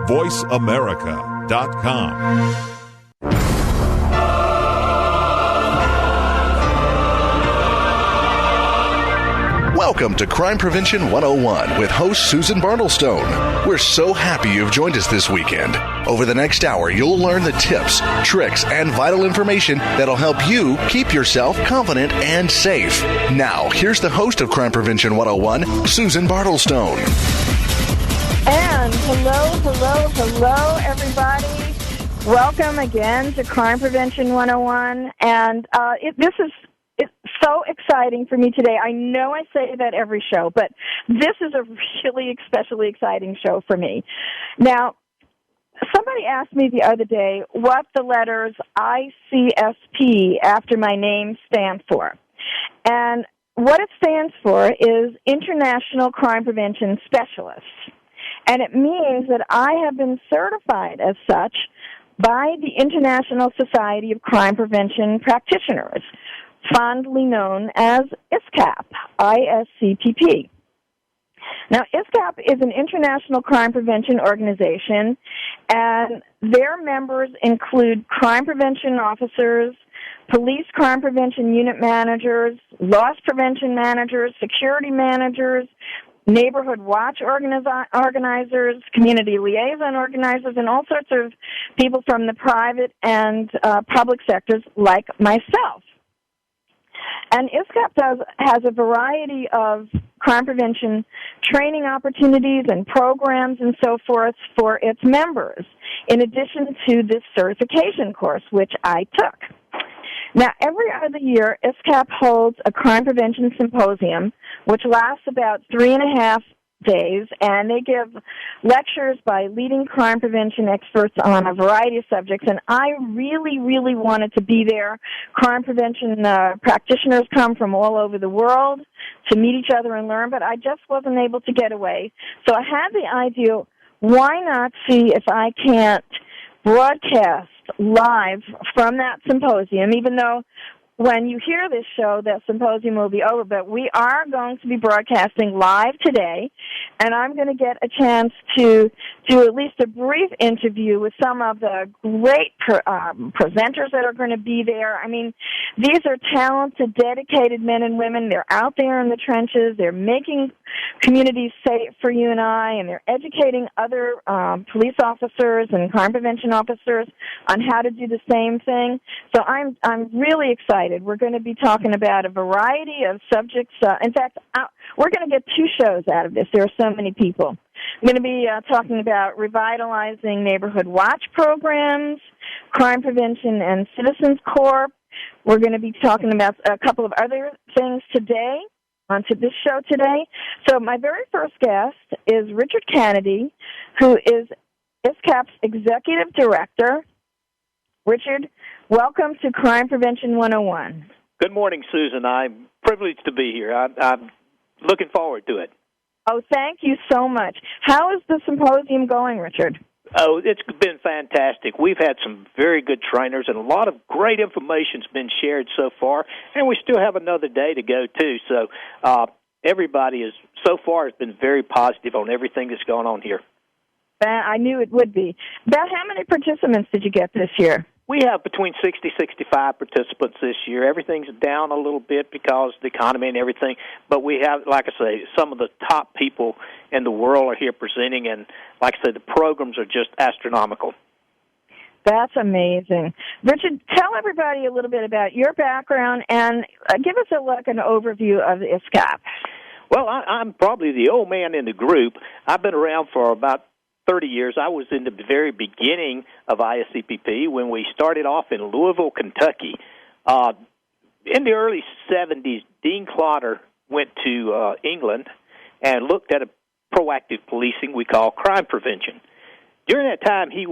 voiceamerica.com. Welcome to Crime Prevention 101 with host Susan Bartelstone. We're so happy you've joined us this weekend. Over the next hour, you'll learn the tips, tricks, and vital information that'll help you keep yourself confident and safe. Now, here's the host of Crime Prevention 101, Susan Bartelstone. And hello, everybody. Welcome again to Crime Prevention 101. And it's so exciting for me today. I know I say that every show, but this is a really especially exciting show for me. Now, somebody asked me the other day what the letters ICSP after my name stand for. And what it stands for is International Crime Prevention Specialist. And it means that I have been certified as such by the International Society of Crime Prevention Practitioners, fondly known as ISCAP, ISCPP. Now, ISCAP is an international crime prevention organization, and their members include crime prevention officers, police crime prevention unit managers, loss prevention managers, security managers, neighborhood watch organizers, community liaison organizers, and all sorts of people from the private and public sectors like myself. And ISCAP has a variety of crime prevention training opportunities and programs and so forth for its members, in addition to this certification course, which I took. Now, every other year, ISCAP holds a Crime Prevention Symposium, which lasts about 3.5 days, and they give lectures by leading crime prevention experts on a variety of subjects, and I really, really wanted to be there. Crime prevention practitioners come from all over the world to meet each other and learn, but I just wasn't able to get away. So I had the idea, why not see if I can't broadcast live from that symposium, even though when you hear this show, that symposium will be over, but we are going to be broadcasting live today, and I'm going to get a chance to do at least a brief interview with some of the great presenters that are going to be there. I mean, these are talented, dedicated men and women. They're out there in the trenches. They're making communities safe for you and I, and they're educating other police officers and crime prevention officers on how to do the same thing. So I'm really excited. We're going to be talking about a variety of subjects. In fact, we're going to get 2 shows out of this. There are so many people. I'm going to be talking about revitalizing neighborhood watch programs, crime prevention and citizens corps. We're going to be talking about a couple of other things today, onto this show today. So my very first guest is Richard Kennedy, who is ISCAP's Executive Director. Richard, welcome to Crime Prevention 101. Good morning, Susan. I'm privileged to be here. I'm looking forward to it. Oh, thank you so much. How is the symposium going, Richard? Oh, it's been fantastic. We've had some very good trainers, and a lot of great information's been shared so far, and we still have another day to go, too. So everybody so far has been very positive on everything that's going on here. I knew it would be. About how many participants did you get this year? We have between 60, 65 participants this year. Everything's down a little bit because of the economy and everything, but we have, like I say, some of the top people in the world are here presenting, and like I say, the programs are just astronomical. That's amazing. Richard, tell everybody a little bit about your background and give us an overview of the ISCAP. Well, I'm probably the old man in the group. I've been around for about 30 years. I was in the very beginning of ISCPP when we started off in Louisville, Kentucky. In the early 70s, Dean Clotter went to England and looked at a proactive policing we call crime prevention. During that time, he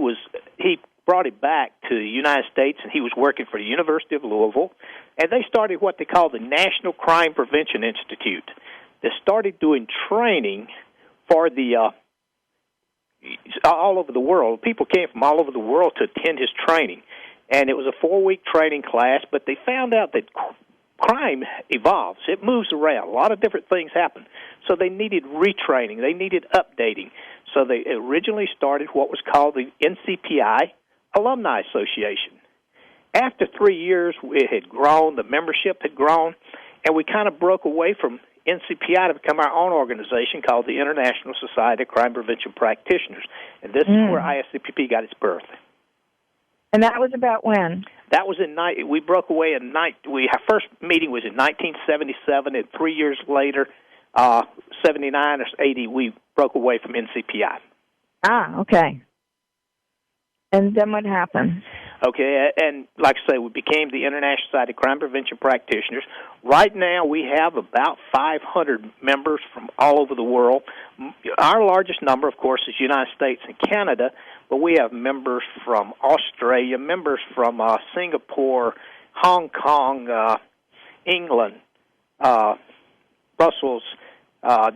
brought it back to the United States, and he was working for the University of Louisville, and they started what they call the National Crime Prevention Institute. They started doing training for the all over the world. People came from all over the world to attend his training, and it was a 4-week training class, but they found out that crime evolves. It moves around. A lot of different things happen. So they needed retraining. They needed updating. So they originally started what was called the NCPI Alumni Association. After 3 years, it had grown, the membership had grown, and we kind of broke away from NCPI to become our own organization called the International Society of Crime Prevention Practitioners. And this is where ISCPP got its birth. And that was about when? That was we broke away our first meeting was in 1977, and 3 years later, 79 or 80, we broke away from NCPI. Ah, okay. And then what happened? Okay, and like I say, we became the International Society of Crime Prevention Practitioners. Right now, we have about 500 members from all over the world. Our largest number, of course, is United States and Canada, but we have members from Australia, members from Singapore, Hong Kong, England, Brussels.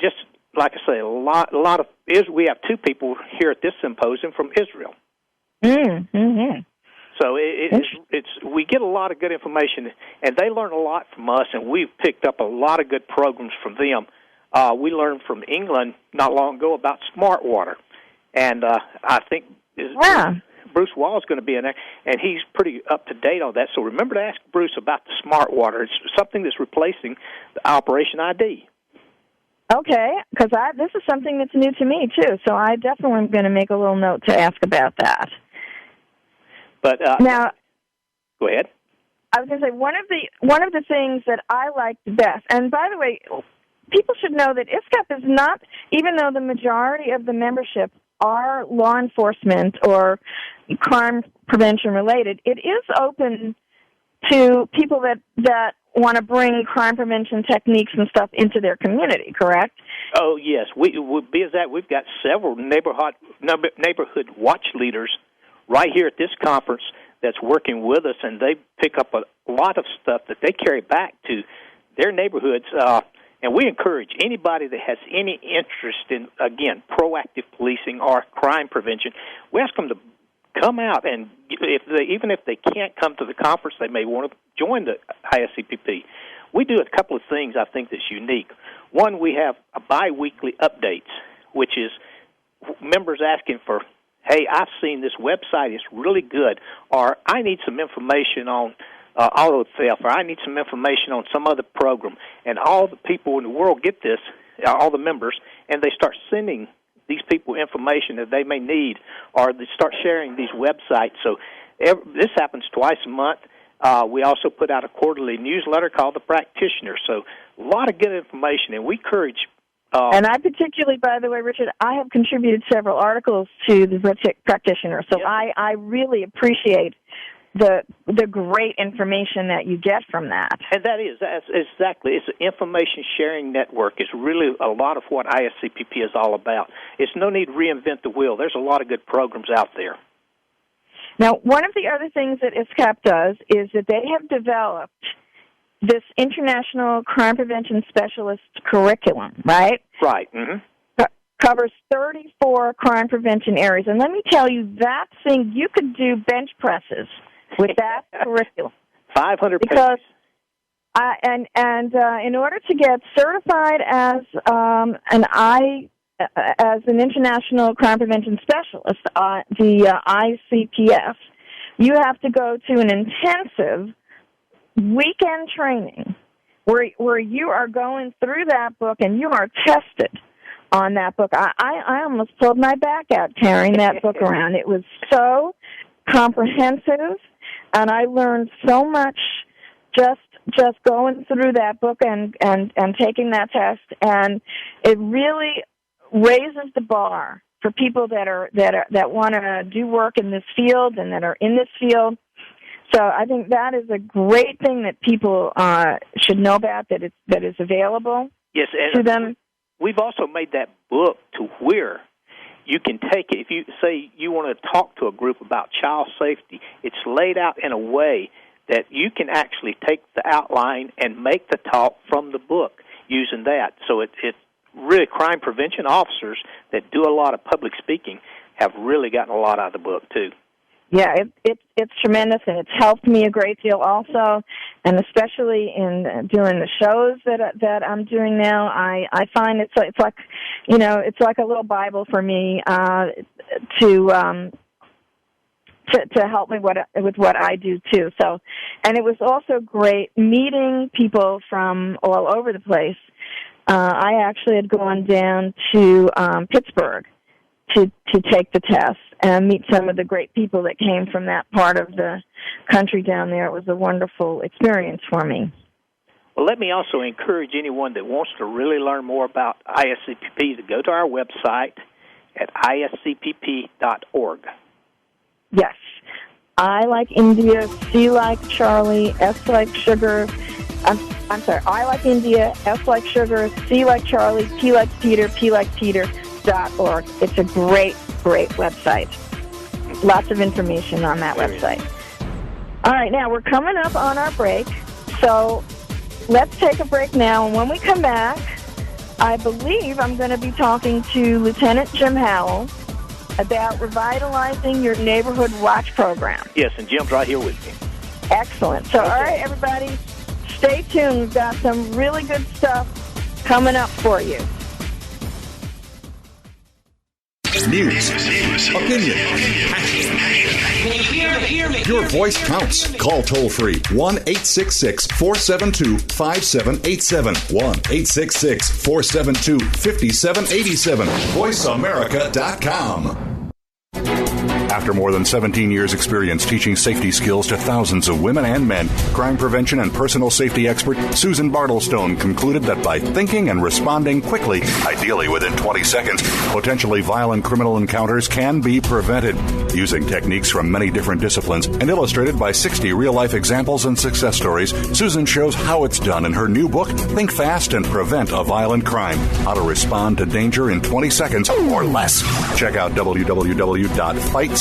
Just like I say, a lot of. We have 2 people here at this symposium from Israel. Mm-hmm. So we get a lot of good information, and they learn a lot from us, and we've picked up a lot of good programs from them. We learned from England not long ago about smart water, and I think Bruce Wall is going to be in there, and he's pretty up to date on that. So remember to ask Bruce about the smart water. It's something that's replacing the Operation ID. Okay, because this is something that's new to me too. So I definitely am going to make a little note to ask about that. But now, go ahead. I was going to say one of the things that I like the best, and by the way, people should know that ISCPP is not, even though the majority of the membership are law enforcement or crime prevention related, it is open to people that want to bring crime prevention techniques and stuff into their community, correct? Oh, yes. We've got several neighborhood watch leaders right here at this conference that's working with us, and they pick up a lot of stuff that they carry back to their neighborhoods. And we encourage anybody that has any interest in, again, proactive policing or crime prevention, we ask them to come out, and even if they can't come to the conference, they may want to join the ISCPP. We do a couple of things I think that's unique. One, we have a biweekly updates, which is members asking for, hey, I've seen this website, it's really good, or I need some information on auto theft, or I need some information on some other program. And all the people in the world get this, all the members, and they start sending these people information that they may need, or they start sharing these websites. So this happens twice a month. We also put out a quarterly newsletter called The Practitioner. So a lot of good information, and we encourage. And I particularly, by the way, Richard, I have contributed several articles to the Practitioner, so yep. I really appreciate the great information that you get from that. And that's exactly, it's an information sharing network. It's really a lot of what ISCPP is all about. It's no need to reinvent the wheel. There's a lot of good programs out there. Now, one of the other things that ISCPP does is that they have developed this International Crime Prevention Specialist curriculum, right? Right. Mm-hmm. Covers 34 crime prevention areas. And let me tell you, that thing, you could do bench presses with that curriculum. 500 because pages. In order to get certified as an international crime prevention specialist, the ICPF, you have to go to an intensive weekend training where you are going through that book and you are tested on that book. I almost pulled my back out carrying that book around. It was so comprehensive, and I learned so much just going through that book and taking that test, and it really raises the bar for people that want to do work in this field and that are in this field. So I think that is a great thing that people should know about, that is available to them. We've also made that book to where you can take it. If you say you want to talk to a group about child safety, it's laid out in a way that you can actually take the outline and make the talk from the book using that. So it really, crime prevention officers that do a lot of public speaking have really gotten a lot out of the book, too. Yeah, it's tremendous, and it's helped me a great deal also. And especially in doing the shows that I'm doing now, I find it's like, it's like a little Bible for me to help me with what I do too. So, and it was also great meeting people from all over the place. I actually had gone down to Pittsburgh to take the test and meet some of the great people that came from that part of the country down there. It was a wonderful experience for me. Well, let me also encourage anyone that wants to really learn more about ISCPP to go to our website at iscpp.org. Yes. I like India, C like Charlie, S like sugar. I'm sorry, I like India, S like sugar, C like Charlie, P like Peter, P like Peter.org. It's a great, great website. Lots of information on that website. All right, now we're coming up on our break, so let's take a break now. And when we come back, I believe I'm going to be talking to Lieutenant Jim Howell about revitalizing your neighborhood watch program. Yes, and Jim's right here with me. Excellent. So, All right, everybody, stay tuned. We've got some really good stuff coming up for you. News, opinion, your voice counts. Call toll-free 1-866-472-5787. 1-866-472-5787. VoiceAmerica.com. After more than 17 years' experience teaching safety skills to thousands of women and men, crime prevention and personal safety expert Susan Bartelstone concluded that by thinking and responding quickly, ideally within 20 seconds, potentially violent criminal encounters can be prevented. Using techniques from many different disciplines and illustrated by 60 real-life examples and success stories, Susan shows how it's done in her new book, Think Fast and Prevent a Violent Crime, How to Respond to Danger in 20 Seconds or Less. Check out www.fightsafe.com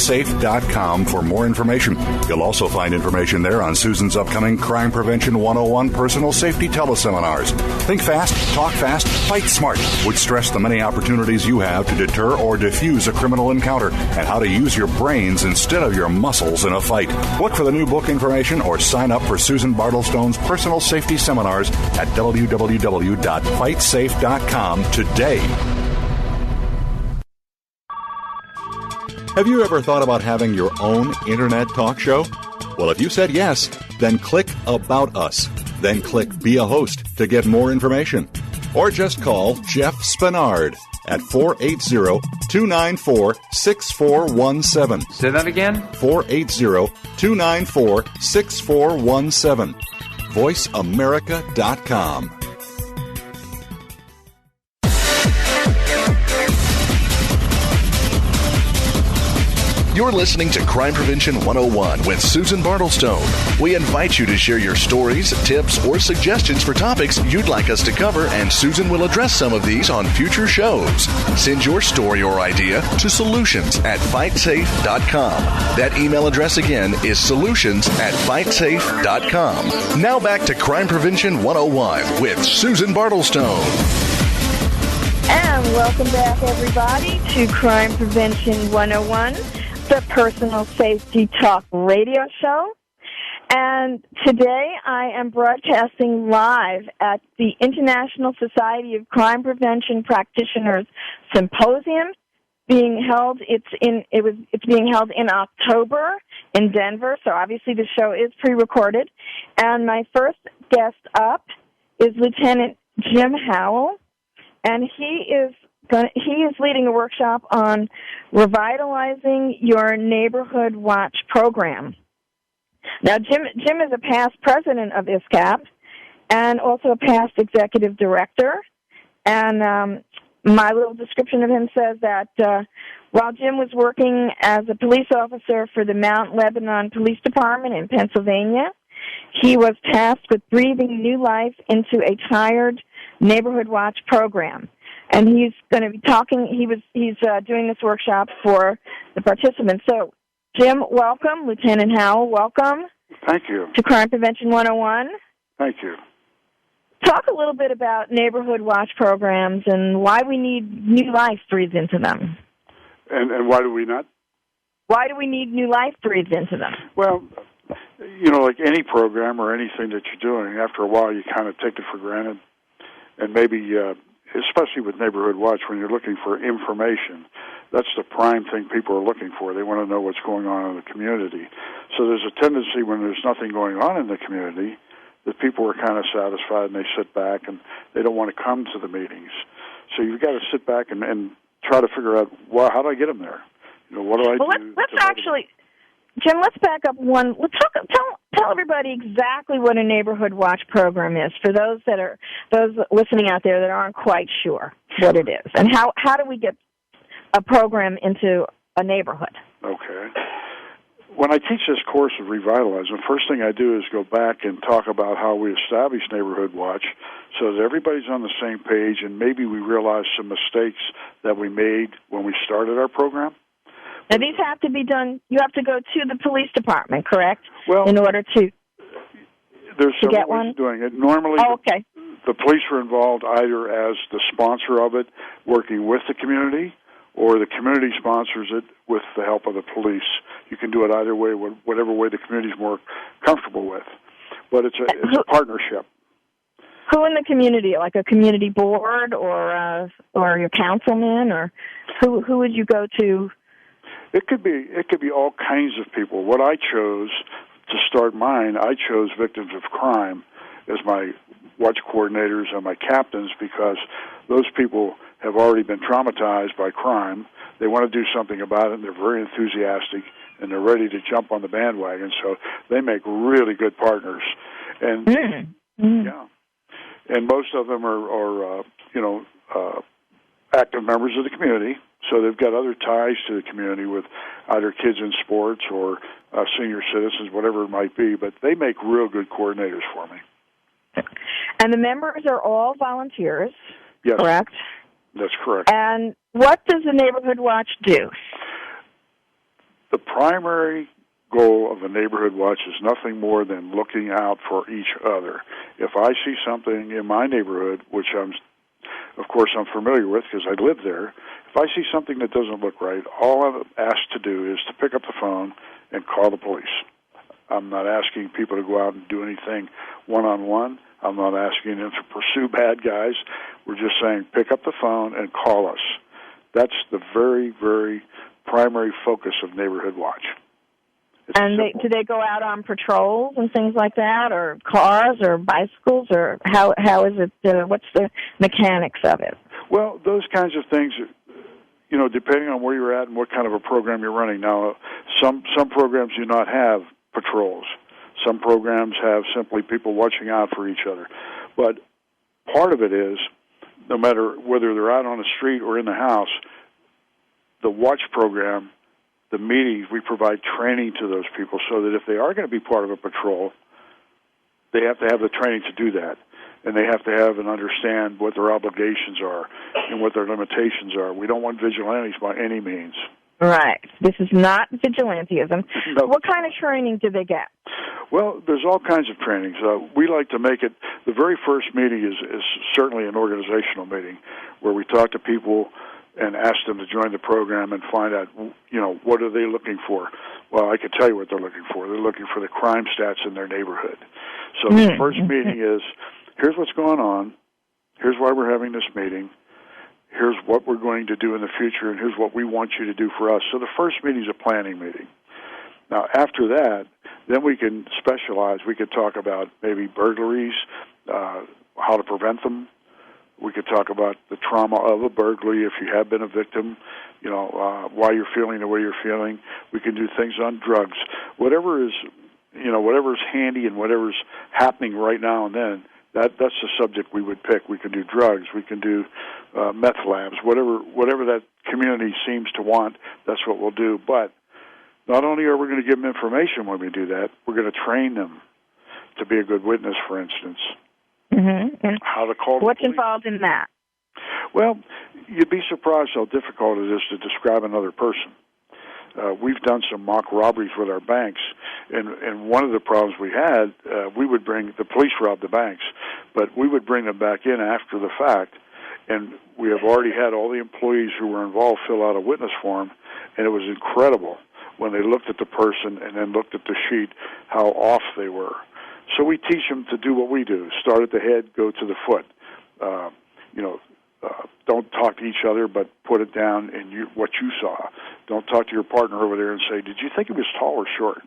for more information. You'll also find information there on Susan's upcoming Crime Prevention 101 personal safety teleseminars. Think fast, talk fast, fight smart, which stress the many opportunities you have to deter or defuse a criminal encounter and how to use your brains instead of your muscles in a fight. Look for the new book information or sign up for Susan Bartelstone's personal safety seminars at www.fightsafe.com today. Have you ever thought about having your own internet talk show? Well, if you said yes, then click About Us. Then click Be a Host to get more information. Or just call Jeff Spinard at 480-294-6417. Say that again? 480-294-6417. VoiceAmerica.com. You're listening to Crime Prevention 101 with Susan Bartelstone. We invite you to share your stories, tips, or suggestions for topics you'd like us to cover, and Susan will address some of these on future shows. Send your story or idea to solutions@fightsafe.com. That email address again is solutions@fightsafe.com. Now back to Crime Prevention 101 with Susan Bartelstone. And welcome back, everybody, to Crime Prevention 101. The Personal Safety Talk radio show. And today I am broadcasting live at the International Society of Crime Prevention Practitioners Symposium being held. It's being held in October in Denver, so obviously the show is pre-recorded. And my first guest up is Lieutenant Jim Howell, and he is leading a workshop on revitalizing your neighborhood watch program. Now, Jim is a past president of ISCPP and also a past executive director. And my little description of him says that while Jim was working as a police officer for the Mount Lebanon Police Department in Pennsylvania, he was tasked with breathing new life into a tired neighborhood watch program. And he's going to be talking. He's doing this workshop for the participants. So, Jim, welcome. Lieutenant Howell, welcome. Thank you. To Crime Prevention 101. Thank you. Talk a little bit about neighborhood watch programs and why we need new life breathed into them. And why do we not? Why do we need new life breathed into them? Well, like any program or anything that you're doing, after a while you kind of take it for granted. And maybe, especially with Neighborhood Watch, when you're looking for information, that's the prime thing people are looking for. They want to know what's going on in the community. So there's a tendency when there's nothing going on in the community that people are kind of satisfied and they sit back and they don't want to come to the meetings. So you've got to sit back and try to figure out, well, how do I get them there? What do I do? Let's actually, Jim, let's back up one. Let's tell everybody exactly what a Neighborhood Watch program is for those listening out there that aren't quite sure what it is, and how do we get a program into a neighborhood? Okay. When I teach this course of Revitalize, the first thing I do is go back and talk about how we established Neighborhood Watch so that everybody's on the same page, and maybe we realize some mistakes that we made when we started our program. Now, these have to be done, you have to go to the police department, correct? Well, in order to there's to several get ways one? of doing it. Normally, okay. the police are involved either as the sponsor of it, working with the community, or the community sponsors it with the help of the police. You can do it either way, whatever way the community is more comfortable with. But it's a partnership. Who in the community, like a community board or your councilman, or who would you go to? It could be all kinds of people. What I chose to start mine, I chose victims of crime as my watch coordinators and my captains because those people have already been traumatized by crime. They want to do something about it, and they're very enthusiastic, and they're ready to jump on the bandwagon. So they make really good partners. And yeah, and most of them are active members of the community. So they've got other ties to the community with either kids in sports or senior citizens, whatever it might be. But they make real good coordinators for me. And the members are all volunteers, yes, correct? That's correct. And what does the Neighborhood Watch do? The primary goal of the Neighborhood Watch is nothing more than looking out for each other. If I see something in my neighborhood, which I'm familiar with because I live there, if I see something that doesn't look right, all I'm asked to do is to pick up the phone and call the police. I'm not asking people to go out and do anything one-on-one. I'm not asking them to pursue bad guys. We're just saying pick up the phone and call us. That's the very, very primary focus of Neighborhood Watch. And do they go out on patrols and things like that, or cars or bicycles, or how is it? What's the mechanics of it? Well, those kinds of things, depending on where you're at and what kind of a program you're running. Now, some programs do not have patrols. Some programs have simply people watching out for each other. But part of it is, no matter whether they're out on the street or in the house, the watch program, the meetings, we provide training to those people so that if they are going to be part of a patrol, they have to have the training to do that. And they have to have and understand what their obligations are and what their limitations are. We don't want vigilantes by any means. Right. This is not vigilantism. No. What kind of training do they get? Well, there's all kinds of trainings. We like to make it, the very first meeting is certainly an organizational meeting where we talk to people and ask them to join the program and find out, what are they looking for? Well, I can tell you what they're looking for. They're looking for the crime stats in their neighborhood. So the first meeting is, here's what's going on, here's why we're having this meeting, here's what we're going to do in the future, and here's what we want you to do for us. So the first meeting is a planning meeting. Now, after that, then we can specialize. We could talk about maybe burglaries, how to prevent them. We could talk about the trauma of a burglary if you have been a victim, why you're feeling the way you're feeling. We can do things on drugs. Whatever's handy and whatever's happening right now and then, that's the subject we would pick. We can do drugs. We can do meth labs. Whatever that community seems to want, that's what we'll do. But not only are we going to give them information when we do that, we're going to train them to be a good witness, for instance. Mm-hmm. And how to call what's the police. Involved in that? Well, you'd be surprised how difficult it is to describe another person. We've done some mock robberies with our banks, and one of the problems we had, we would bring, the police robbed the banks, but we would bring them back in after the fact, and we have already had all the employees who were involved fill out a witness form, and it was incredible when when they looked at the person and then looked at the sheet, how off they were. So we teach them to do what we do. Start at the head, go to the foot. Don't talk to each other, but put it down in what you saw. Don't talk to your partner over there and say, did you think he was tall or short?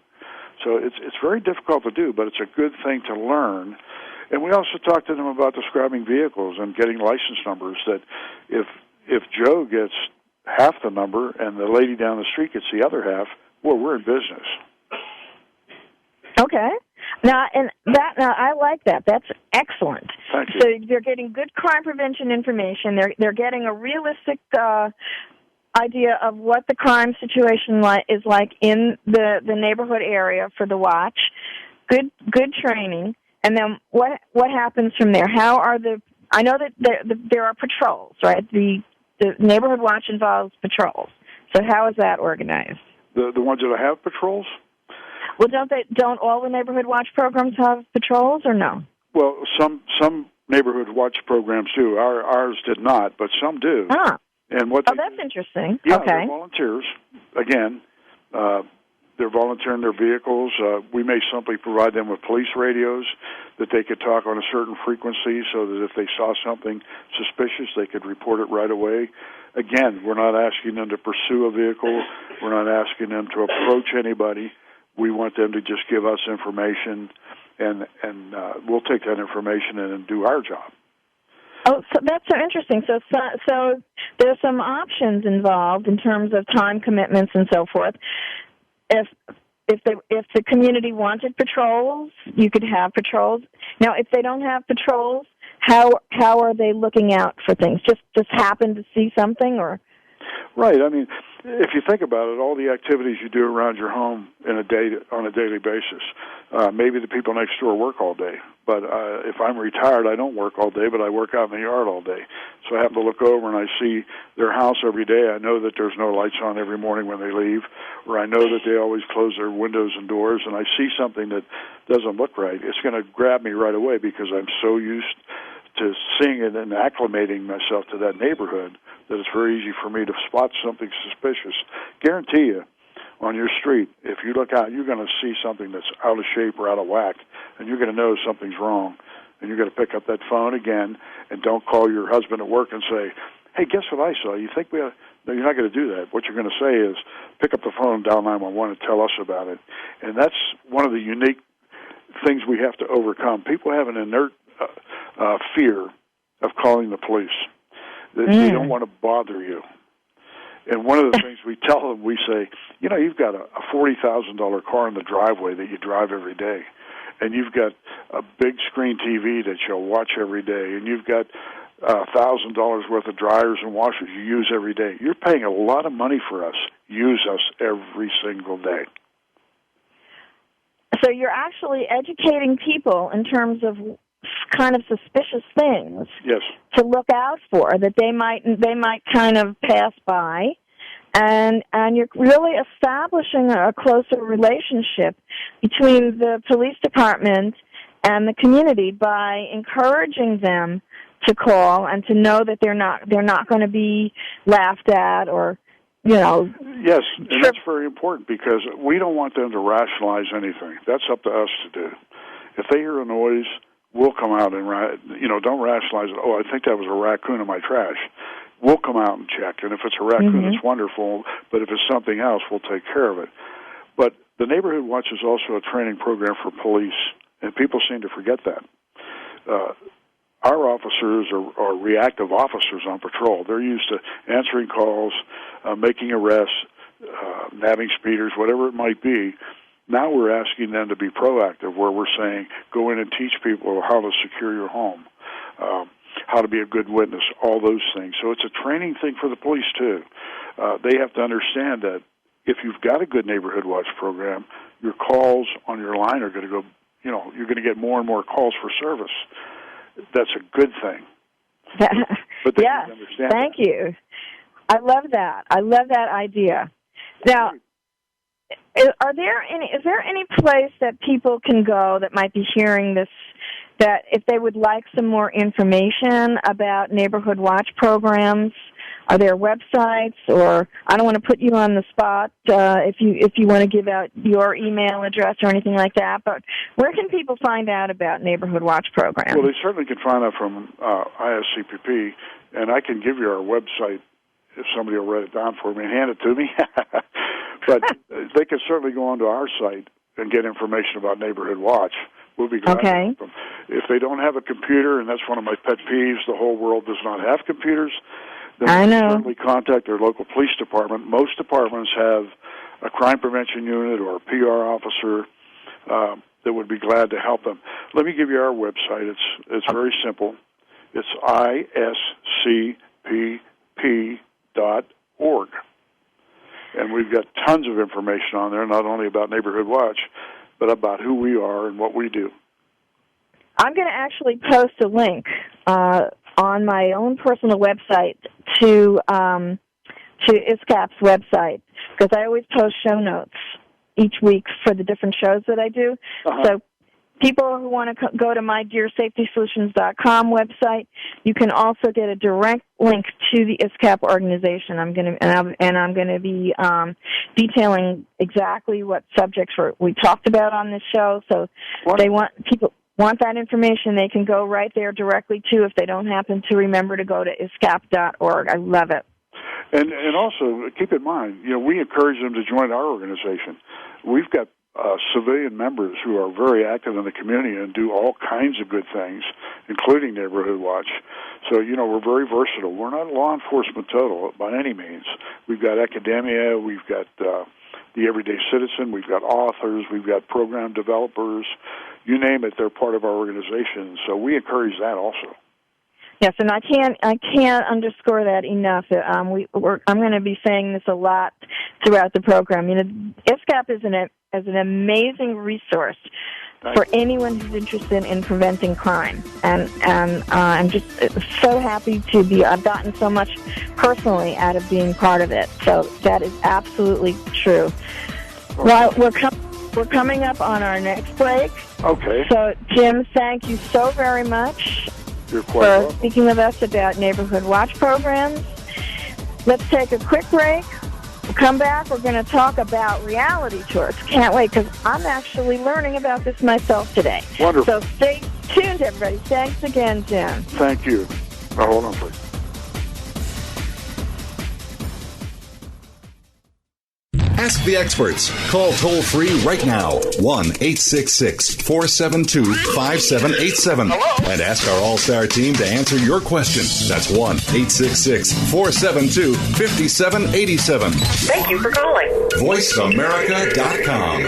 So it's very difficult to do, but it's a good thing to learn. And we also talk to them about describing vehicles and getting license numbers, that if Joe gets half the number and the lady down the street gets the other half, well, we're in business. Okay. Now, I like that. That's excellent. Thank you. So they're getting good crime prevention information. They're getting a realistic idea of what the crime situation is like in the neighborhood area for the watch. Good training. And then what happens from there? How are I know that there are patrols, right? The neighborhood watch involves patrols. So how is that organized? The ones that have patrols? Well, don't all the neighborhood watch programs have patrols, or no? Well, some neighborhood watch programs do. Ours did not, but some do. Ah. And that's interesting. Yeah, okay. They're volunteers. Again, they're volunteering their vehicles. We may simply provide them with police radios that they could talk on a certain frequency so that if they saw something suspicious, they could report it right away. Again, we're not asking them to pursue a vehicle. We're not asking them to approach anybody. We want them to just give us information, and we'll take that information and do our job. Oh, so that's so interesting. So there's some options involved in terms of time commitments and so forth. If the community wanted patrols, you could have patrols. Now, if they don't have patrols, how are they looking out for things? Just happen to see something, or? Right. I mean, if you think about it, all the activities you do around your home on a daily basis, maybe the people next door work all day. But if I'm retired, I don't work all day, but I work out in the yard all day. So I happen to look over and I see their house every day. I know that there's no lights on every morning when they leave, or I know that they always close their windows and doors, and I see something that doesn't look right. It's going to grab me right away because I'm so used to seeing it and acclimating myself to that neighborhood that it's very easy for me to spot something suspicious. Guarantee you, on your street, if you look out, you're going to see something that's out of shape or out of whack, and you're going to know something's wrong. And you're going to pick up that phone again, and don't call your husband at work and say, hey, guess what I saw? You think we ought... No, you're not going to do that. What you're going to say is pick up the phone and dial 911 and tell us about it. And that's one of the unique things we have to overcome. People have an inert fear of calling the police. They don't want to bother you. And one of the things we tell them, we say, you've got a $40,000 car in the driveway that you drive every day, and you've got a big screen TV that you'll watch every day, and you've got $1,000 worth of dryers and washers you use every day. You're paying a lot of money for us. Use us every single day. So you're actually educating people in terms of kind of suspicious things, yes, to look out for, that they might kind of pass by, and you're really establishing a closer relationship between the police department and the community by encouraging them to call and to know that they're not going to be laughed at or Yes, and that's very important because we don't want them to rationalize anything. That's up to us to do. If they hear a noise, we'll come out and, don't rationalize it. Oh, I think that was a raccoon in my trash. We'll come out and check. And if it's a raccoon, it's wonderful. But if it's something else, we'll take care of it. But the Neighborhood Watch is also a training program for police, and people seem to forget that. Our officers are reactive officers on patrol. They're used to answering calls, making arrests, nabbing speeders, whatever it might be. Now we're asking them to be proactive, where we're saying, go in and teach people how to secure your home, how to be a good witness, all those things. So it's a training thing for the police, too. They have to understand that if you've got a good Neighborhood Watch program, your calls on your line are going to go, you're going to get more and more calls for service. That's a good thing. But they yes, understand thank you. I love that. I love that idea. Now, is there any place that people can go that might be hearing this, that if they would like some more information about Neighborhood Watch programs, Are there websites, or I don't want to put you on the spot if you want to give out your email address or anything like that, but where can people find out about Neighborhood Watch program? Well, they certainly can find out from ISCPP, and I can give you our website if somebody will write it down for me and hand it to me. But they can certainly go onto our site and get information about Neighborhood Watch. We'll be glad to help them. If they don't have a computer, and that's one of my pet peeves, the whole world does not have computers, then they can certainly contact their local police department. Most departments have a crime prevention unit or a PR officer that would be glad to help them. Let me give you our website. It's very simple. It's iscpp.org. And we've got tons of information on there, not only about Neighborhood Watch, but about who we are and what we do. I'm going to actually post a link on my own personal website to ISCAP's website, because I always post show notes each week for the different shows that I do. So people who want to go to mydearsafetysolutions.com website, you can also get a direct link to the ISCAP organization. I'm going to be detailing exactly what subjects we talked about on this show. So people want that information, they can go right there directly to, if they don't happen to remember to go to iscap.org. I love it. And also keep in mind, we encourage them to join our organization. We've got civilian members who are very active in the community and do all kinds of good things, including Neighborhood Watch. So, we're very versatile. We're not law enforcement total by any means. We've got academia, we've got the everyday citizen, we've got authors, we've got program developers. You name it, they're part of our organization. So we encourage that also. Yes, and I can't underscore that enough. I'm going to be saying this a lot throughout the program. ISCAP is an amazing resource for anyone who's interested in preventing crime, and I'm just so happy to be. I've gotten so much personally out of being part of it. So that is absolutely true. Well, we're coming up on our next break. Okay. So, Jim, thank you so very much for speaking with us about Neighborhood Watch programs. Let's take a quick break. We'll come back. We're going to talk about reality tours. Can't wait, because I'm actually learning about this myself today. Wonderful. So stay tuned, everybody. Thanks again, Jim. Thank you. Now, hold on, please. Ask the experts. Call toll-free right now, 1-866-472-5787. And ask our All-Star team to answer your question. That's 1-866-472-5787. Thank you for calling. VoiceAmerica.com.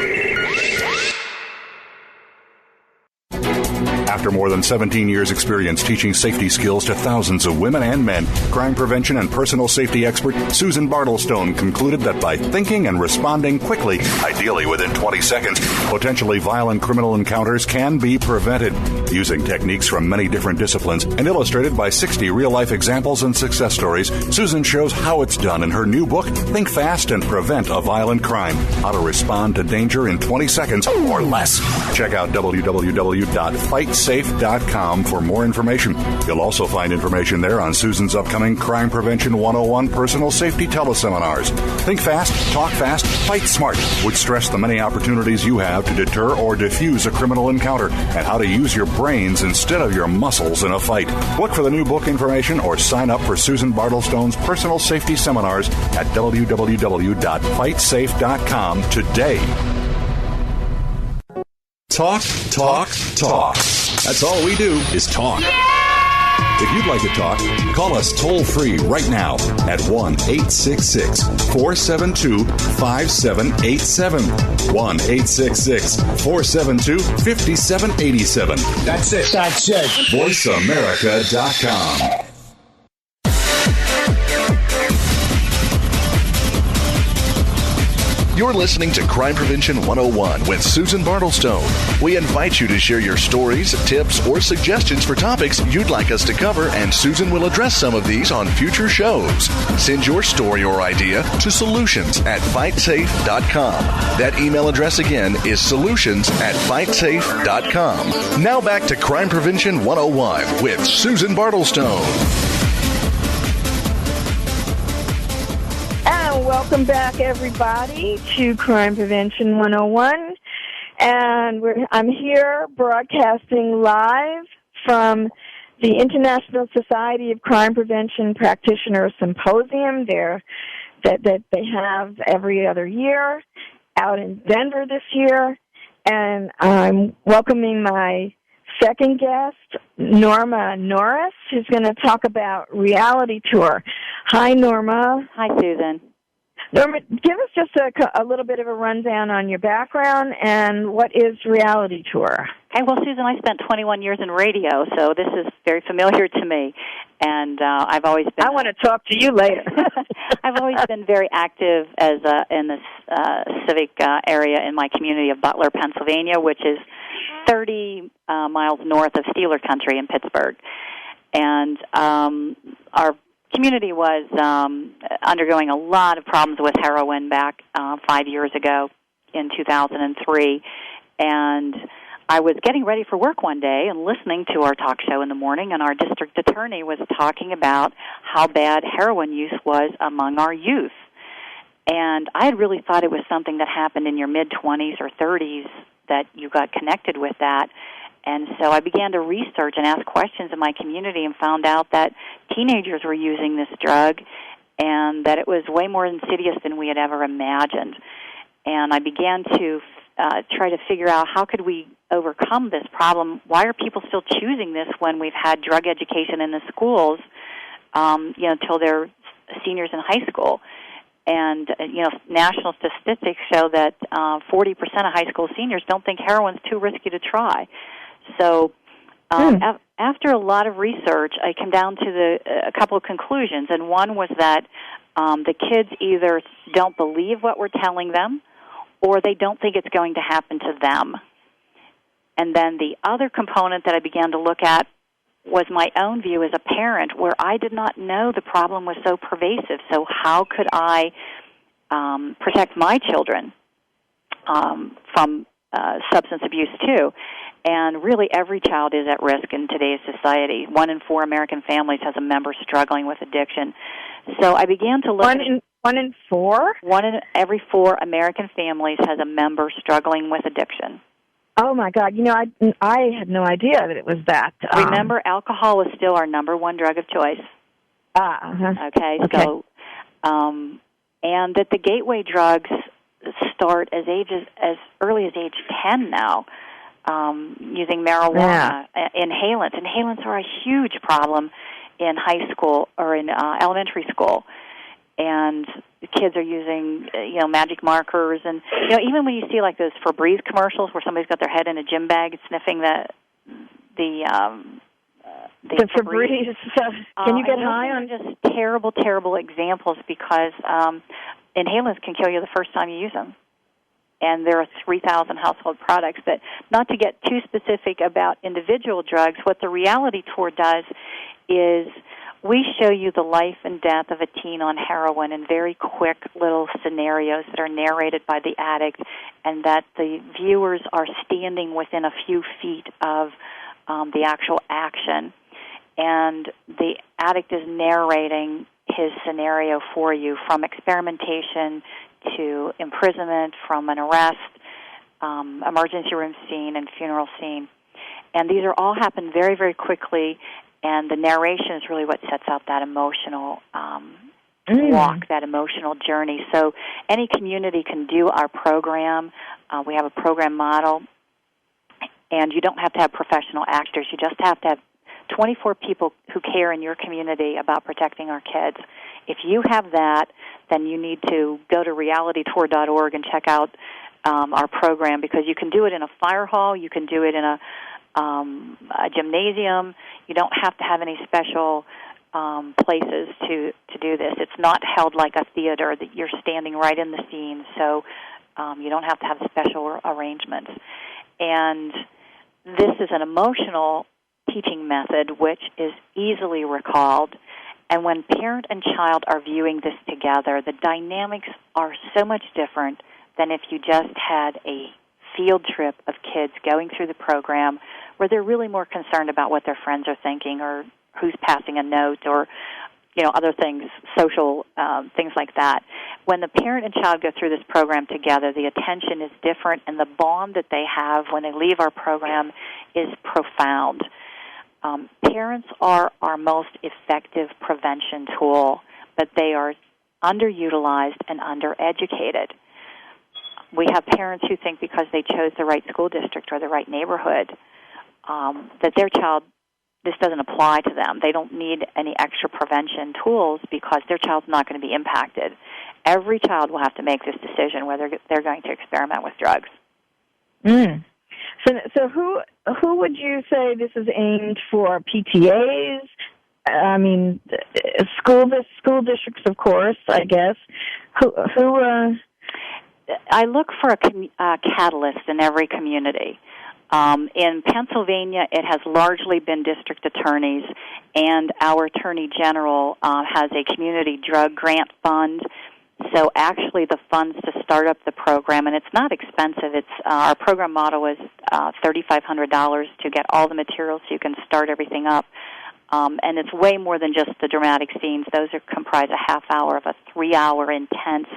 After more than 17 years' experience teaching safety skills to thousands of women and men, crime prevention and personal safety expert Susan Bartelstone concluded that by thinking and responding quickly, ideally within 20 seconds, potentially violent criminal encounters can be prevented. Using techniques from many different disciplines and illustrated by 60 real-life examples and success stories, Susan shows how it's done in her new book, Think Fast and Prevent a Violent Crime: How to Respond to Danger in 20 Seconds or Less. Check out www.fightsafe.com for more information. You'll also find information there on Susan's upcoming Crime Prevention 101 personal safety teleseminars. Think fast, talk fast, fight smart would stress the many opportunities you have to deter or defuse a criminal encounter and how to use your brains instead of your muscles in a fight. Look for the new book information or sign up for Susan Bartelstone's personal safety seminars at www.fightsafe.com today. Talk, talk, talk. That's all we do is talk. Yeah! If you'd like to talk, call us toll-free right now at 1-866-472-5787. 1-866-472-5787. That's it. That's it. VoiceAmerica.com. You're listening to Crime Prevention 101 with Susan Bartelstone. We invite you to share your stories, tips, or suggestions for topics you'd like us to cover, and Susan will address some of these on future shows. Send your story or idea to solutions@fightsafe.com. That email address again is solutions@fightsafe.com. Now back to Crime Prevention 101 with Susan Bartelstone. Welcome back, everybody, to Crime Prevention 101. And I'm here broadcasting live from the International Society of Crime Prevention Practitioners Symposium that they have every other year out in Denver this year. And I'm welcoming my second guest, Norma Norris, who's going to talk about Reality Tour. Hi, Norma. Hi, Susan. Norma, give us just a little bit of a rundown on your background and what is Reality Tour. Okay, well, Susan, I spent 21 years in radio, so this is very familiar to me. And I've always been... I want to talk to you later. I've always been very active in this civic area in my community of Butler, Pennsylvania, which is 30 miles north of Steeler Country in Pittsburgh. And our community was undergoing a lot of problems with heroin back 5 years ago in 2003. And I was getting ready for work one day and listening to our talk show in the morning, and our district attorney was talking about how bad heroin use was among our youth. And I had really thought it was something that happened in your mid-20s or 30s that you got connected with that. And so I began to research and ask questions in my community and found out that teenagers were using this drug and that it was way more insidious than we had ever imagined. And I began to try to figure out how could we overcome this problem. Why are people still choosing this when we've had drug education in the schools, till they're seniors in high school? And, national statistics show that 40% of high school seniors don't think heroin's too risky to try. So after a lot of research, I came down to a couple of conclusions, and one was that the kids either don't believe what we're telling them or they don't think it's going to happen to them. And then the other component that I began to look at was my own view as a parent, where I did not know the problem was so pervasive. So how could I protect my children from substance abuse too? And really every child is at risk in today's society. 1 in 4 American families has a member struggling with addiction. So I began to look... One in 4? 1 in every 4 American families has a member struggling with addiction. Oh, my God. I had no idea that it was that. Remember, alcohol is still our number 1 drug of choice. Okay, so... and that the gateway drugs start as early as age 10 now, using marijuana, inhalants. Inhalants are a huge problem in high school or in elementary school. And the kids are using, magic markers. And, even when you see, like, those Febreze commercials where somebody's got their head in a gym bag sniffing the Febreze. Can you get high on... Just terrible, terrible examples because inhalants can kill you the first time you use them. And there are 3,000 household products that, not to get too specific about individual drugs, what the Reality Tour does is we show you the life and death of a teen on heroin in very quick little scenarios that are narrated by the addict, and that the viewers are standing within a few feet of the actual action. And the addict is narrating his scenario for you, from experimentation to imprisonment, from an arrest, emergency room scene, and funeral scene. And these are all happen very, very quickly, and the narration is really what sets out that emotional walk, that emotional journey. So any community can do our program. We have a program model, and you don't have to have professional actors. You just have to have 24 people who care in your community about protecting our kids. If you have that, then you need to go to realitytour.org and check out our program, because you can do it in a fire hall, you can do it in a gymnasium. You don't have to have any special places to do this. It's not held like a theater that you're standing right in the scene, so you don't have to have special arrangements. And this is an emotional teaching method which is easily recalled. And when parent and child are viewing this together, the dynamics are so much different than if you just had a field trip of kids going through the program where they're really more concerned about what their friends are thinking or who's passing a note or other things, social things like that. When the parent and child go through this program together, the attention is different, and the bond that they have when they leave our program is profound. Parents are our most effective prevention tool, but they are underutilized and undereducated. We have parents who think because they chose the right school district or the right neighborhood that their child, this doesn't apply to them. They don't need any extra prevention tools because their child's not going to be impacted. Every child will have to make this decision whether they're going to experiment with drugs. So who would you say this is aimed for? PTAs? I mean, school districts, of course, I guess. Who? I look for a catalyst in every community. In Pennsylvania, it has largely been district attorneys, and our Attorney General has a community drug grant fund. So actually the funds to start up the program, and it's not expensive. It's our program model is $3,500 to get all the materials so you can start everything up. And it's way more than just the dramatic scenes. Those comprise a half hour of a 3-hour intense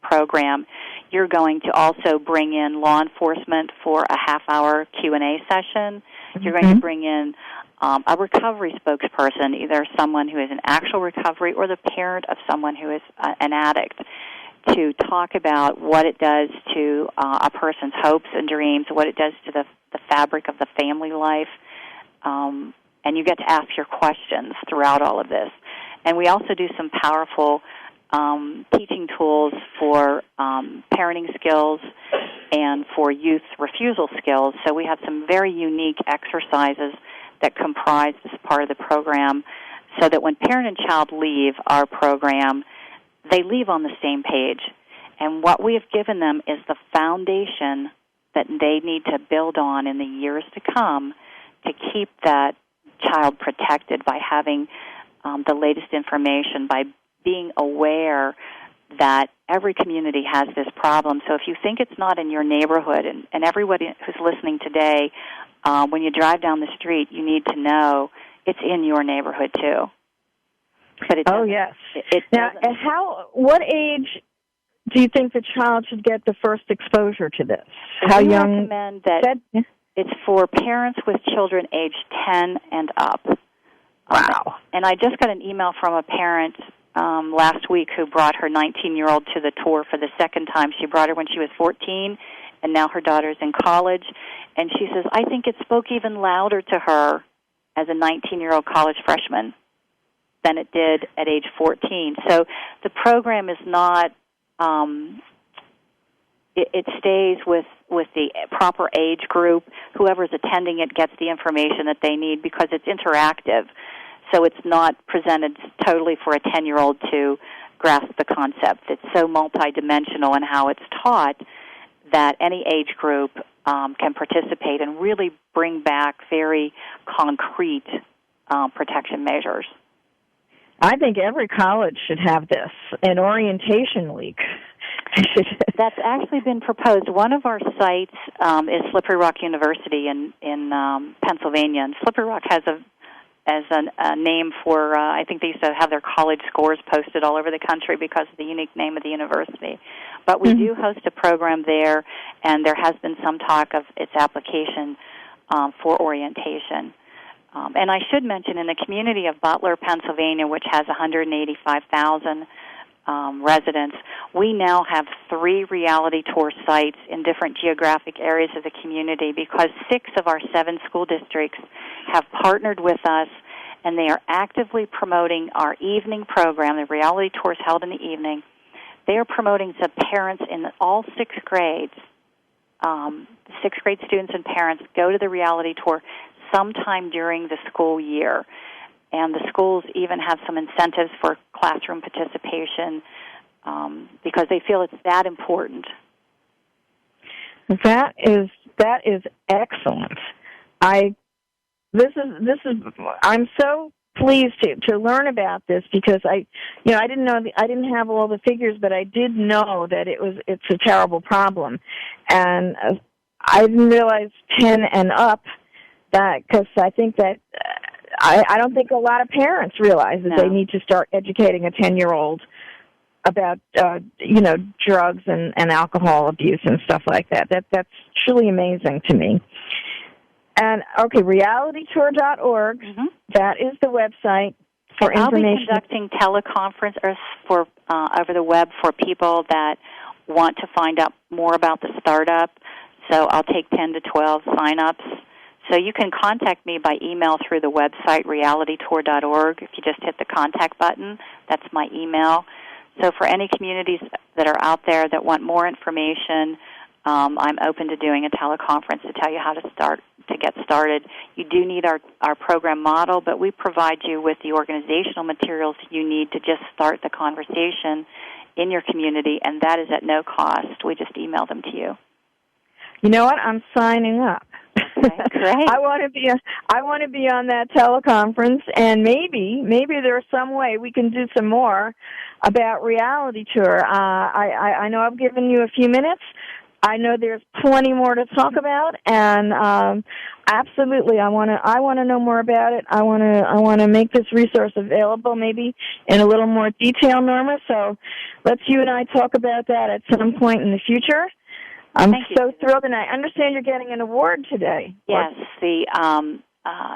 program. You're going to also bring in law enforcement for a half-hour Q&A session. You're going to bring in a recovery spokesperson, either someone who is in actual recovery or the parent of someone who is an addict, to talk about what it does to a person's hopes and dreams, what it does to the fabric of the family life, and you get to ask your questions throughout all of this. And we also do some powerful teaching tools for parenting skills and for youth refusal skills. So we have some very unique exercises that comprise this part of the program so that when parent and child leave our program, they leave on the same page. And what we have given them is the foundation that they need to build on in the years to come to keep that child protected by having the latest information, by being aware that every community has this problem. So if you think it's not in your neighborhood, and everybody who's listening today, when you drive down the street, you need to know it's in your neighborhood too. But yes. Now, what age do you think the child should get the first exposure to this? How young? I recommend that it's for parents with children aged 10 and up. Wow. And I just got an email from a parent last week who brought her 19-year-old to the tour for the second time. She brought her when she was 14, and now her daughter's in college. And she says, I think it spoke even louder to her as a 19-year-old college freshman than it did at age 14. So the program is not, it stays with the proper age group. Whoever's attending it gets the information that they need because it's interactive. So it's not presented totally for a 10-year-old to grasp the concept. It's so multidimensional in how it's taught that any age group can participate and really bring back very concrete protection measures. I think every college should have this, an orientation week. That's actually been proposed. One of our sites is Slippery Rock University in Pennsylvania, and Slippery Rock has a name for, I think they used to have their college scores posted all over the country because of the unique name of the university. But we do host a program there, and there has been some talk of its application for orientation. And I should mention, in the community of Butler, Pennsylvania, which has 185,000 residents, we now have 3 reality tour sites in different geographic areas of the community because 6 of our 7 school districts have partnered with us, and they are actively promoting our evening program, the reality tours held in the evening. They are promoting to parents in all 6th grades. 6th grade students and parents go to the reality tour sometime during the school year. And the schools even have some incentives for classroom participation because they feel it's that important. That is excellent. I'm so pleased to learn about this because I didn't have all the figures, but I did know that it's a terrible problem, and I didn't realize 10 and up that because I think that I don't think a lot of parents realize that they need to start educating a 10-year-old about, drugs and alcohol abuse and stuff like that. That's truly amazing to me. And, realitytour.org, that is the website for information. I'll be conducting teleconferences over the web for people that want to find out more about the startup. So I'll take 10 to 12 sign-ups. So you can contact me by email through the website, realitytour.org. If you just hit the contact button, that's my email. So for any communities that are out there that want more information, I'm open to doing a teleconference to tell you how to get started. You do need our program model, but we provide you with the organizational materials you need to just start the conversation in your community, and that is at no cost. We just email them to you. You know what? I'm signing up. Okay, great. I want to be on that teleconference, and maybe there's some way we can do some more about Reality Tour. I know I've given you a few minutes. I know there's plenty more to talk about, and absolutely, I want to know more about it. I want to make this resource available, maybe in a little more detail, Norma. So let's you and I talk about that at some point in the future. I'm so thrilled, and I understand you're getting an award today. Yes, the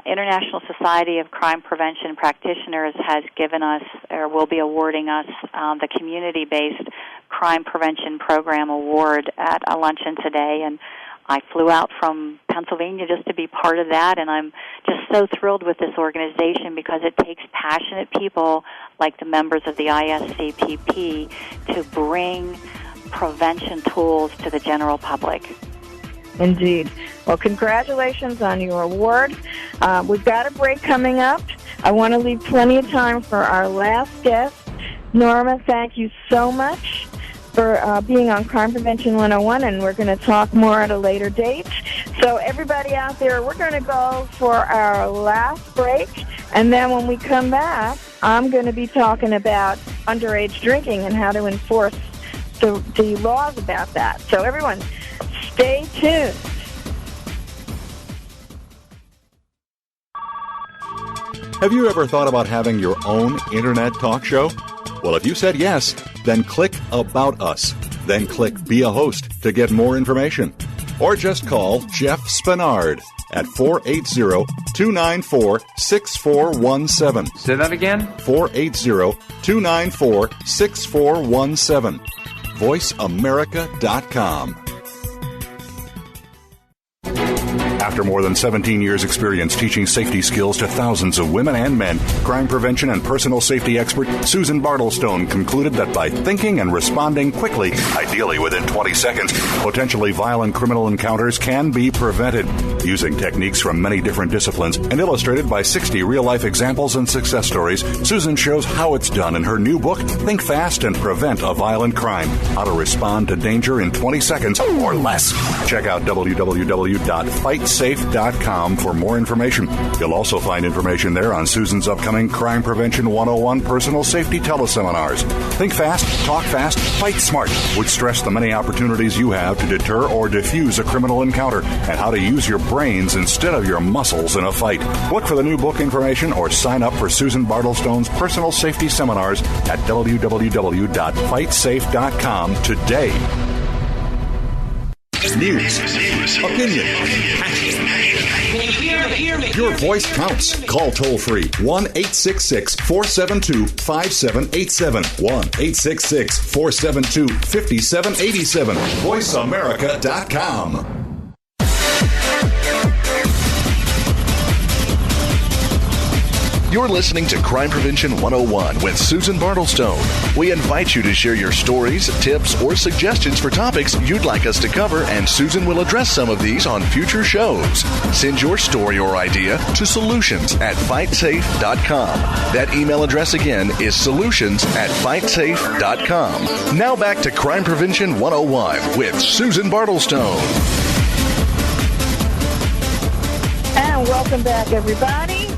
International Society of Crime Prevention Practitioners has given us, or will be awarding us, the community-based Crime Prevention Program Award at a luncheon today, and I flew out from Pennsylvania just to be part of that, and I'm just so thrilled with this organization because it takes passionate people like the members of the ISCPP to bring prevention tools to the general public. Indeed. Well, congratulations on your award. We've got a break coming up. I want to leave plenty of time for our last guest. Norma, thank you so much for being on Crime Prevention 101, and we're going to talk more at a later date. So everybody out there, we're going to go for our last break, and then when we come back, I'm going to be talking about underage drinking and how to enforce the laws about that. So everyone, stay tuned. Have you ever thought about having your own internet talk show? Well, if you said yes, then click About Us. Then click Be a Host to get more information. Or just call Jeff Spinard at 480-294-6417. Say that again? 480-294-6417. VoiceAmerica.com. After more than 17 years' experience teaching safety skills to thousands of women and men, crime prevention and personal safety expert Susan Bartelstone concluded that by thinking and responding quickly, ideally within 20 seconds, potentially violent criminal encounters can be prevented. Using techniques from many different disciplines and illustrated by 60 real-life examples and success stories, Susan shows how it's done in her new book, Think Fast and Prevent a Violent Crime, How to Respond to Danger in 20 Seconds or Less. Check out www.fightsafe.com for more information. You'll also find information there on Susan's upcoming Crime Prevention 101 personal safety teleseminars. Think fast, talk fast, fight smart, which stress the many opportunities you have to deter or defuse a criminal encounter and how to use your brains instead of your muscles in a fight. Look for the new book information or sign up for Susan Bartelstone's personal safety seminars at www.fightsafe.com today. News, opinion, your voice counts. Call toll-free 1-866-472-5787. 1-866-472-5787. VoiceAmerica.com. You're listening to Crime Prevention 101 with Susan Bartelstone. We invite you to share your stories, tips, or suggestions for topics you'd like us to cover, and Susan will address some of these on future shows. Send your story or idea to solutions@fightsafe.com. That email address again is solutions@fightsafe.com. Now back to Crime Prevention 101 with Susan Bartelstone. And welcome back, everybody.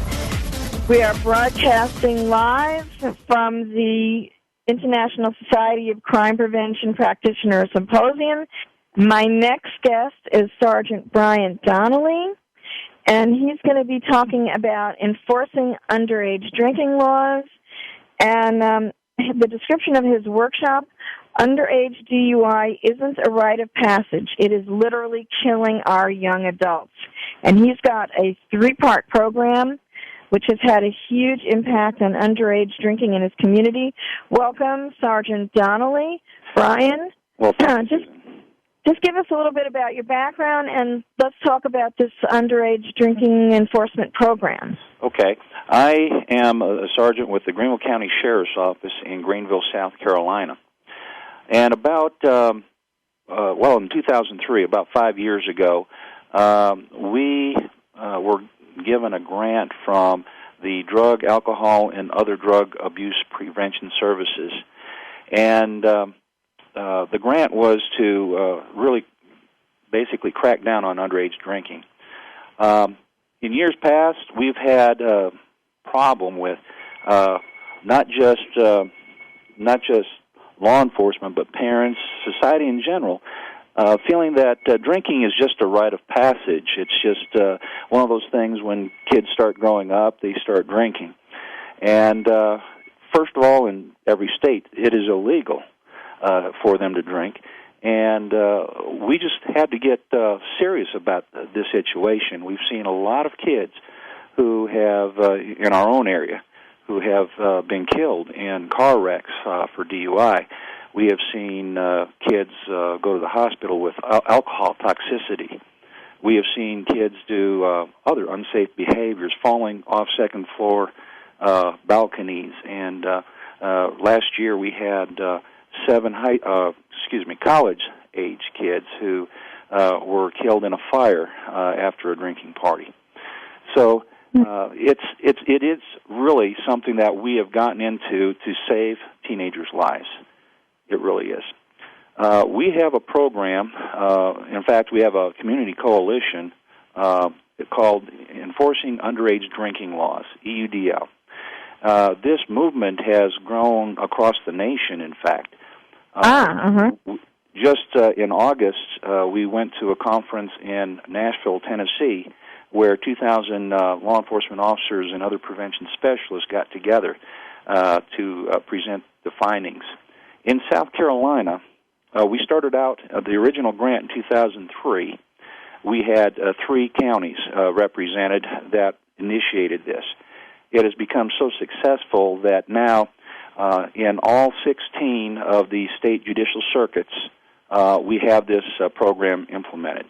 We are broadcasting live from the International Society of Crime Prevention Practitioners Symposium. My next guest is Sergeant Brian Donnelly, and he's going to be talking about enforcing underage drinking laws. And the description of his workshop, underage DUI isn't a rite of passage. It is literally killing our young adults. And he's got a 3-part program which has had a huge impact on underage drinking in his community. Welcome, Sergeant Donnelly. Brian, well, just give us a little bit about your background, and let's talk about this underage drinking enforcement program. Okay. I am a sergeant with the Greenville County Sheriff's Office in Greenville, South Carolina. And about, in 2003, about 5 years ago, we were given a grant from the Drug, Alcohol, and Other Drug Abuse Prevention Services. And the grant was to really basically crack down on underage drinking. In years past, we've had a problem with not just law enforcement, but parents, society in general, feeling that drinking is just a rite of passage. It's just one of those things when kids start growing up, they start drinking. And first of all, in every state, it is illegal for them to drink. And we just had to get serious about this situation. We've seen a lot of kids who have, in our own area, who have been killed in car wrecks for DUI. We have seen kids go to the hospital with alcohol toxicity. We have seen kids do other unsafe behaviors, falling off second floor balconies. And last year we had 7 college-age kids who were killed in a fire after a drinking party. So it is really something that we have gotten into to save teenagers' lives. It really is. We have a program. In fact, we have a community coalition called Enforcing Underage Drinking Laws, EUDL. This movement has grown across the nation, in fact. Just in August, we went to a conference in Nashville, Tennessee, where 2,000 law enforcement officers and other prevention specialists got together to present the findings. In South Carolina, we started out the original grant in 2003. We had 3 counties represented that initiated this. It has become so successful that now in all 16 of the state judicial circuits, we have this program implemented.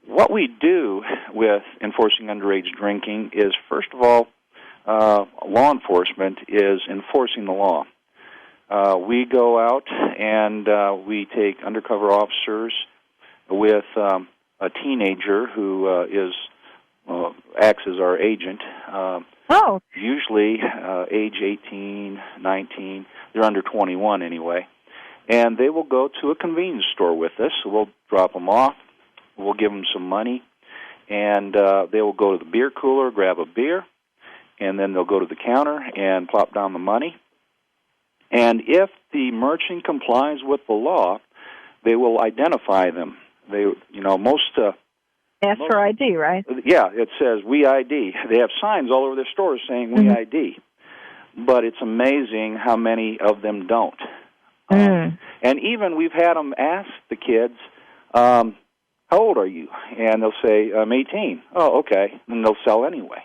What we do with enforcing underage drinking is, first of all, law enforcement is enforcing the law. We go out and we take undercover officers with a teenager who acts as our agent. Usually age 18, 19. They're under 21 anyway. And they will go to a convenience store with us. So we'll drop them off. We'll give them some money. And they will go to the beer cooler, grab a beer, and then they'll go to the counter and plop down the money. And if the merchant complies with the law, they will identify them. Ask for ID, right? Yeah, it says, we ID. They have signs all over their stores saying, we ID. But it's amazing how many of them don't. And even we've had them ask the kids, how old are you? And they'll say, I'm 18. Oh, okay. And they'll sell anyway.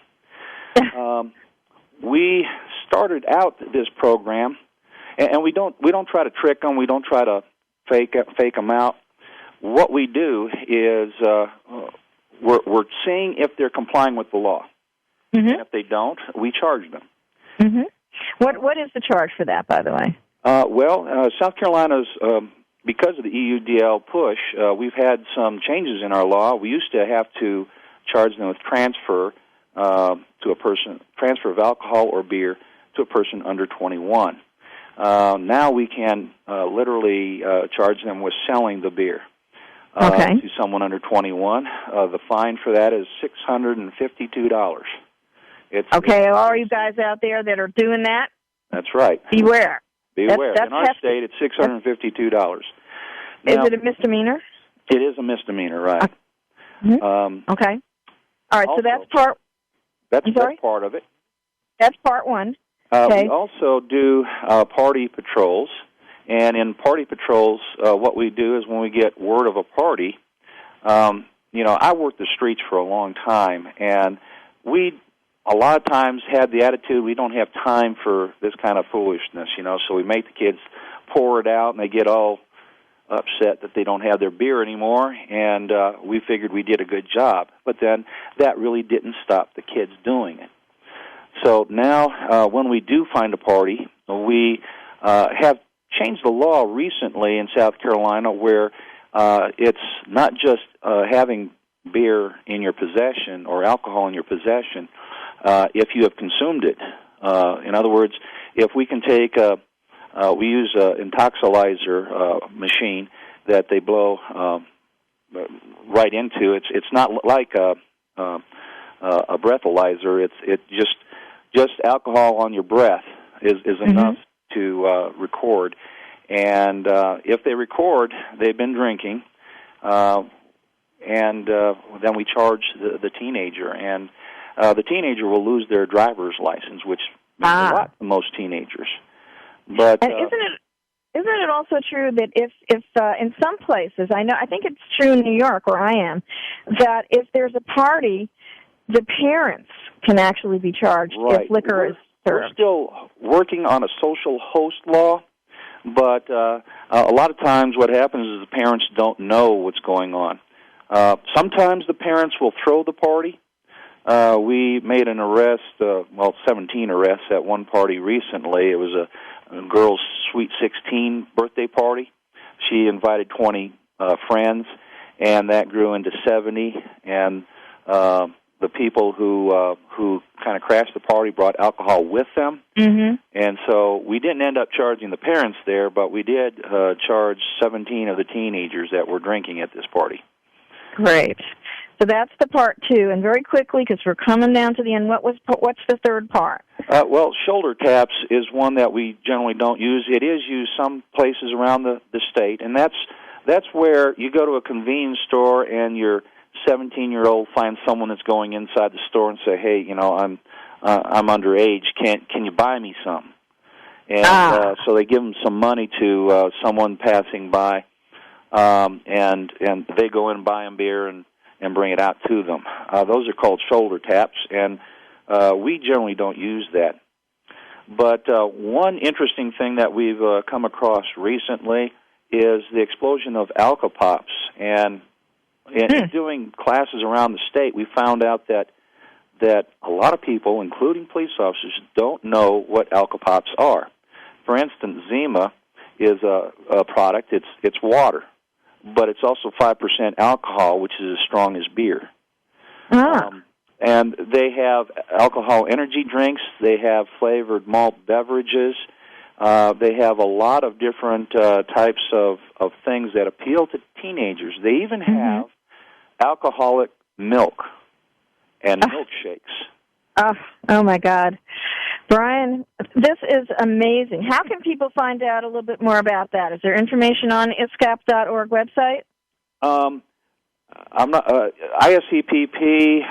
We started out this program, and we don't try to trick them. We don't try to fake them out. What we do is we're seeing if they're complying with the law. And if they don't, we charge them. What is the charge for that, by the way? South Carolina's, because of the EUDL push, we've had some changes in our law. We used to have to charge them with transfer transfer of alcohol or beer to a person under 21. Now we can literally charge them with selling the beer to someone under 21. The fine for that is $652. All you guys out there that are doing that? That's right. Beware. Beware. That's in our state, it's $652. Now, is it a misdemeanor? It is a misdemeanor, right. All right, so that's part... That's part of it. That's part one. We also do party patrols, and in party patrols, what we do is when we get word of a party, I worked the streets for a long time, and we a lot of times had the attitude we don't have time for this kind of foolishness, so we make the kids pour it out, and they get all upset that they don't have their beer anymore, and we figured we did a good job. But then that really didn't stop the kids doing it. So now when we do find a party, we have changed the law recently in South Carolina where it's not just having beer in your possession or alcohol in your possession if you have consumed it. In other words, if we can take we use an intoxilizer machine that they blow right into. It's not like a breathalyzer. It's just alcohol on your breath is enough to record. And if they record, they've been drinking, and then we charge the teenager. And the teenager will lose their driver's license, which means a lot to most teenagers. But and isn't it also true that if in some places, I think it's true in New York where I am, that if there's a party, the parents can actually be charged if liquor is served. We're still working on a social host law, but a lot of times what happens is the parents don't know what's going on. Sometimes the parents will throw the party. We made an arrest, 17 arrests at one party recently. It was a girl's Sweet 16 birthday party. She invited 20 friends, and that grew into 70. And the people who kind of crashed the party brought alcohol with them. Mm-hmm. And so we didn't end up charging the parents there, but we did charge 17 of the teenagers that were drinking at this party. Great. So that's the part two. And very quickly, because we're coming down to the end, what's the third part? Shoulder taps is one that we generally don't use. It is used some places around the state, and that's where you go to a convenience store and your 17-year-old finds someone that's going inside the store and say, "Hey, I'm underage. Can you buy me some?" And so they give them some money to someone passing by, and they go in and buy them beer and bring it out to them. Those are called shoulder taps, and we generally don't use that. But one interesting thing that we've come across recently is the explosion of alcopops. And in doing classes around the state, we found out that a lot of people, including police officers, don't know what alcopops are. For instance, Zima is a product. It's water, but it's also 5% alcohol, which is as strong as beer. And they have alcohol energy drinks. They have flavored malt beverages. They have a lot of different types of things that appeal to teenagers. They even have alcoholic milk and milkshakes. Oh, my God. Brian, this is amazing. How can people find out a little bit more about that? Is there information on ISCAP.org website? I'm not ISCPP.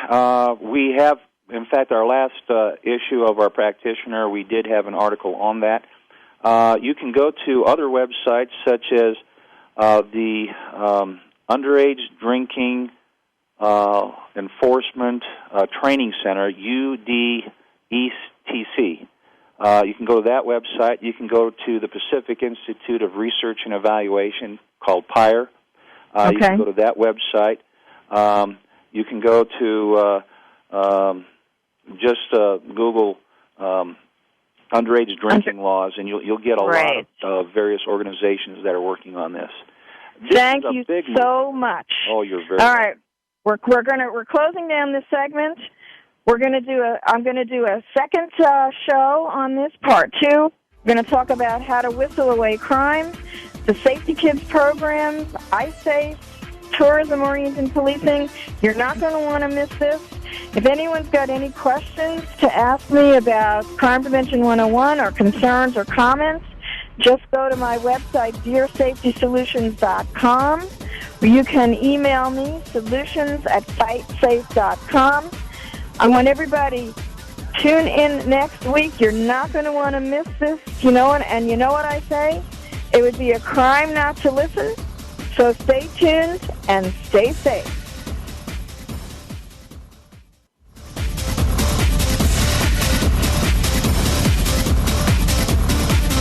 We have, in fact, our last issue of our practitioner, we did have an article on that. You can go to other websites such as the Underage Drinking Enforcement Training Center, UDETC. You can go to that website. You can go to the Pacific Institute of Research and Evaluation, called PIRE. You can go to that website. You can go to just Google underage drinking laws, and you'll get a lot of various organizations that are working on this. Thank you so much. Oh, you're very all right. We're closing down this segment. I'm going to do a second show on this, part two. We're going to talk about how to whistle away crime, the Safety Kids programs, iSafe, tourism-oriented policing. You're not going to want to miss this. If anyone's got any questions to ask me about Crime Prevention 101 or concerns or comments, just go to my website, dearsafetysolutions.com, You can email me, solutions@fightsafe.com. I want everybody tune in next week. You're not going to want to miss this, and you know what I say? It would be a crime not to listen. So stay tuned and stay safe.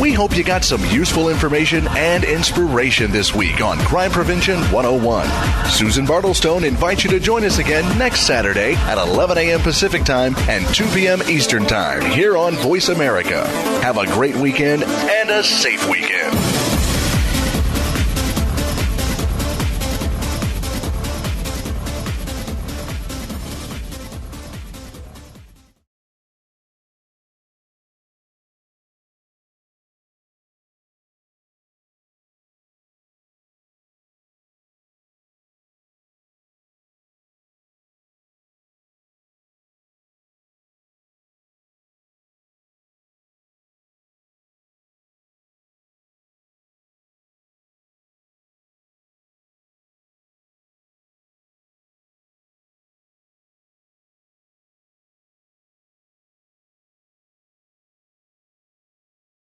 We hope you got some useful information and inspiration this week on Crime Prevention 101. Susan Bartelstone invites you to join us again next Saturday at 11 a.m. Pacific Time and 2 p.m. Eastern Time here on Voice America. Have a great weekend and a safe weekend.